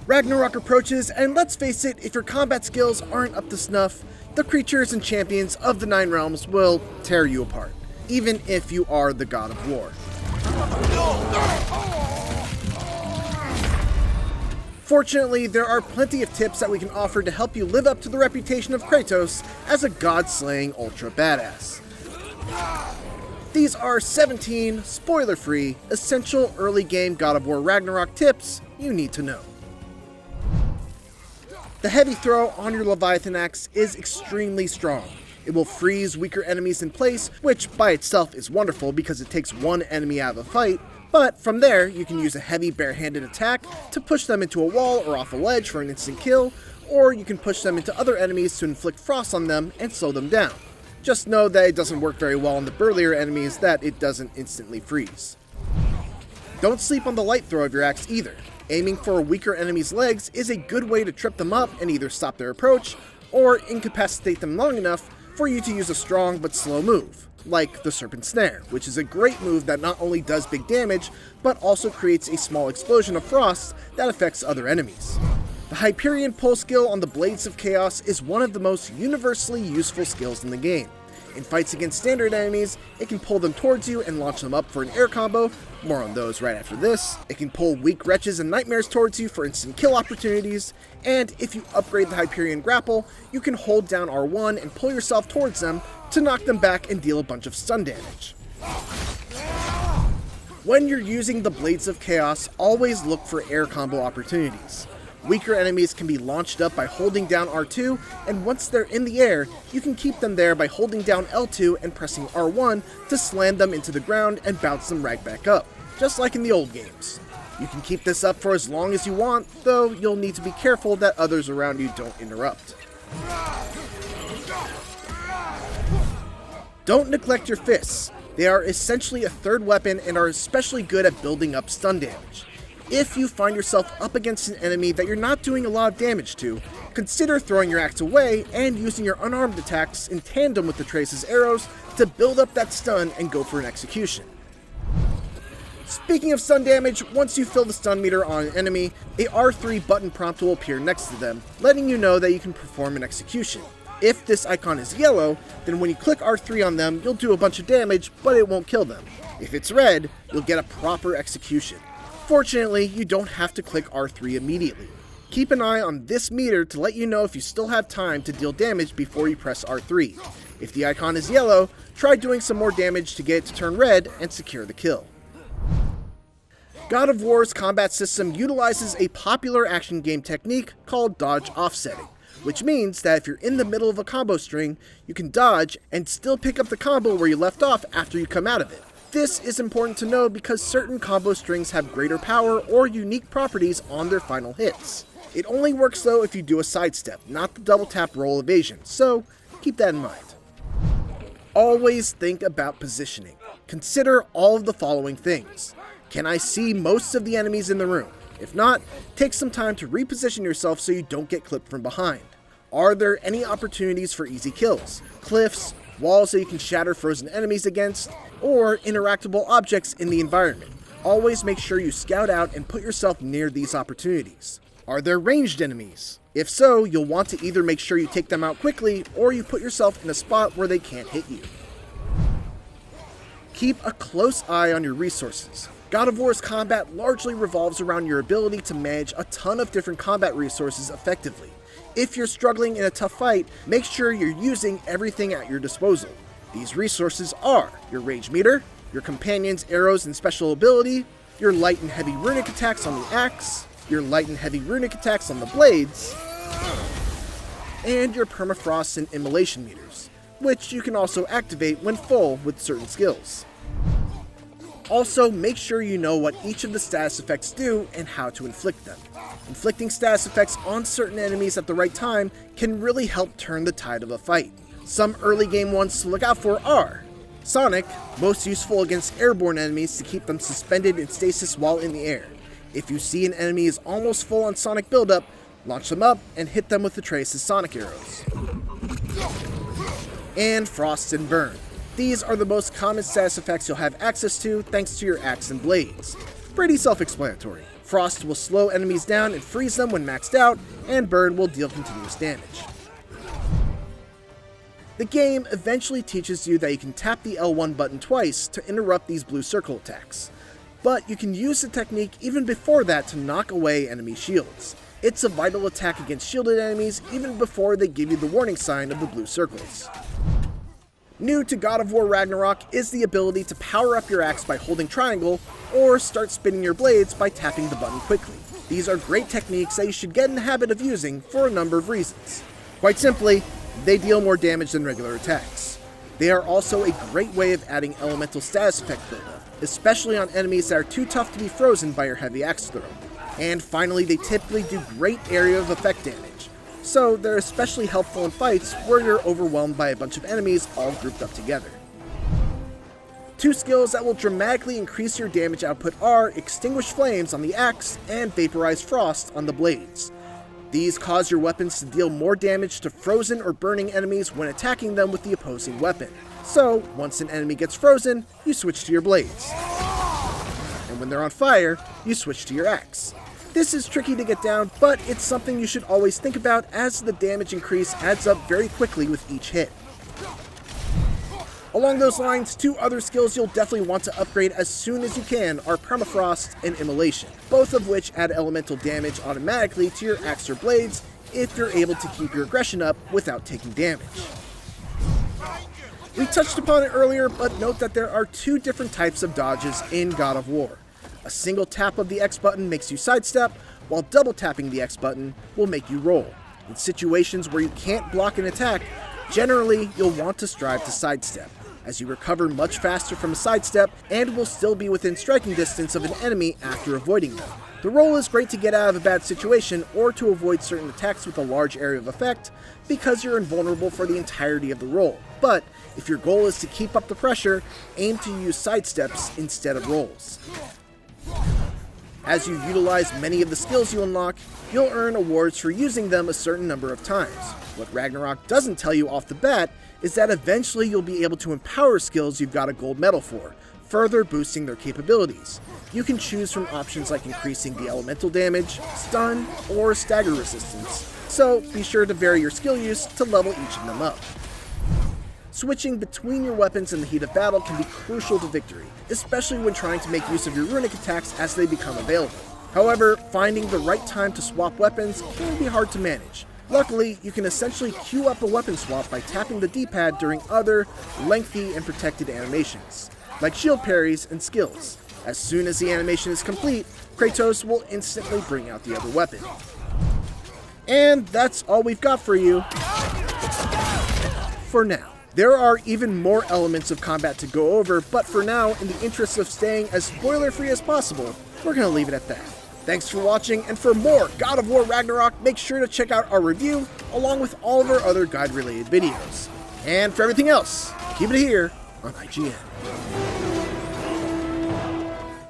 Ragnarok approaches, and let's face it, if your combat skills aren't up to snuff, the creatures and champions of the Nine Realms will tear you apart, even if you are the God of War. Fortunately, there are plenty of tips that we can offer to help you live up to the reputation of Kratos as a god-slaying ultra badass. These are 17 spoiler-free, essential early game God of War Ragnarok tips you need to know. The heavy throw on your Leviathan axe is extremely strong. It will freeze weaker enemies in place, which by itself is wonderful because it takes one enemy out of the fight, but from there you can use a heavy barehanded attack to push them into a wall or off a ledge for an instant kill, or you can push them into other enemies to inflict frost on them and slow them down. Just know that it doesn't work very well on the burlier enemies that it doesn't instantly freeze. Don't sleep on the light throw of your axe either. Aiming for a weaker enemy's legs is a good way to trip them up and either stop their approach, or incapacitate them long enough for you to use a strong but slow move, like the Serpent Snare, which is a great move that not only does big damage, but also creates a small explosion of frost that affects other enemies. The Hyperion pull skill on the Blades of Chaos is one of the most universally useful skills in the game. In fights against standard enemies, it can pull them towards you and launch them up for an air combo, more on those right after this. It can pull weak wretches and nightmares towards you for instant kill opportunities, and if you upgrade the Hyperion grapple, you can hold down R1 and pull yourself towards them to knock them back and deal a bunch of stun damage. When you're using the Blades of Chaos, always look for air combo opportunities. Weaker enemies can be launched up by holding down R2, and once they're in the air, you can keep them there by holding down L2 and pressing R1 to slam them into the ground and bounce them right back up, just like in the old games. You can keep this up for as long as you want, though you'll need to be careful that others around you don't interrupt. Don't neglect your fists. They are essentially a third weapon and are especially good at building up stun damage. If you find yourself up against an enemy that you're not doing a lot of damage to, consider throwing your axe away and using your unarmed attacks in tandem with the Trace's arrows to build up that stun and go for an execution. Speaking of stun damage, once you fill the stun meter on an enemy, a R3 button prompt will appear next to them, letting you know that you can perform an execution. If this icon is yellow, then when you click R3 on them, you'll do a bunch of damage, but it won't kill them. If it's red, you'll get a proper execution. Fortunately, you don't have to click R3 immediately. Keep an eye on this meter to let you know if you still have time to deal damage before you press R3. If the icon is yellow, try doing some more damage to get it to turn red and secure the kill. God of War's combat system utilizes a popular action game technique called dodge offsetting, which means that if you're in the middle of a combo string, you can dodge and still pick up the combo where you left off after you come out of it. This is important to know because certain combo strings have greater power or unique properties on their final hits. It only works though if you do a sidestep, not the double tap roll evasion, so keep that in mind. Always think about positioning. Consider all of the following things. Can I see most of the enemies in the room? If not, take some time to reposition yourself so you don't get clipped from behind. Are there any opportunities for easy kills? Cliffs, walls that you can shatter frozen enemies against, or interactable objects in the environment. Always make sure you scout out and put yourself near these opportunities. Are there ranged enemies? If so, you'll want to either make sure you take them out quickly, or you put yourself in a spot where they can't hit you. Keep a close eye on your resources. God of War's combat largely revolves around your ability to manage a ton of different combat resources effectively. If you're struggling in a tough fight, make sure you're using everything at your disposal. These resources are your rage meter, your companion's arrows and special ability, your light and heavy runic attacks on the axe, your light and heavy runic attacks on the blades, and your permafrost and immolation meters, which you can also activate when full with certain skills. Also, make sure you know what each of the status effects do and how to inflict them. Inflicting status effects on certain enemies at the right time can really help turn the tide of a fight. Some early game ones to look out for are Sonic, most useful against airborne enemies to keep them suspended in stasis while in the air. If you see an enemy is almost full on Sonic buildup, launch them up and hit them with the Trace's Sonic arrows. And Frost and Burn. These are the most common status effects you'll have access to thanks to your axe and blades. Pretty self-explanatory. Frost will slow enemies down and freeze them when maxed out, and Burn will deal continuous damage. The game eventually teaches you that you can tap the L1 button twice to interrupt these blue circle attacks, but you can use the technique even before that to knock away enemy shields. It's a vital attack against shielded enemies even before they give you the warning sign of the blue circles. New to God of War Ragnarok is the ability to power up your axe by holding triangle, or start spinning your blades by tapping the button quickly. These are great techniques that you should get in the habit of using for a number of reasons. Quite simply, they deal more damage than regular attacks. They are also a great way of adding elemental status effect buildup, especially on enemies that are too tough to be frozen by your heavy axe throw. And finally, they typically do great area of effect damage, so they're especially helpful in fights where you're overwhelmed by a bunch of enemies all grouped up together. Two skills that will dramatically increase your damage output are Extinguish Flames on the axe and Vaporize Frost on the blades. These cause your weapons to deal more damage to frozen or burning enemies when attacking them with the opposing weapon. So, once an enemy gets frozen, you switch to your blades. And when they're on fire, you switch to your axe. This is tricky to get down, but it's something you should always think about as the damage increase adds up very quickly with each hit. Along those lines, two other skills you'll definitely want to upgrade as soon as you can are Permafrost and Immolation, both of which add elemental damage automatically to your axe or blades if you're able to keep your aggression up without taking damage. We touched upon it earlier, but note that there are two different types of dodges in God of War. A single tap of the X button makes you sidestep, while double tapping the X button will make you roll. In situations where you can't block an attack, generally you'll want to strive to sidestep, as you recover much faster from a sidestep and will still be within striking distance of an enemy after avoiding them. The roll is great to get out of a bad situation or to avoid certain attacks with a large area of effect because you're invulnerable for the entirety of the roll, but if your goal is to keep up the pressure, aim to use sidesteps instead of rolls. As you utilize many of the skills you unlock, you'll earn awards for using them a certain number of times. What Ragnarok doesn't tell you off the bat is that eventually you'll be able to empower skills you've got a gold medal for, further boosting their capabilities. You can choose from options like increasing the elemental damage, stun, or stagger resistance, so be sure to vary your skill use to level each of them up. Switching between your weapons in the heat of battle can be crucial to victory, especially when trying to make use of your runic attacks as they become available. However, finding the right time to swap weapons can be hard to manage. Luckily, you can essentially queue up a weapon swap by tapping the D-pad during other, lengthy and protected animations, like shield parries and skills. As soon as the animation is complete, Kratos will instantly bring out the other weapon. And that's all we've got for you for now. There are even more elements of combat to go over, but for now, in the interest of staying as spoiler-free as possible, we're going to leave it at that. Thanks for watching, and for more God of War Ragnarok, make sure to check out our review, along with all of our other guide-related videos. And for everything else, keep it here on IGN.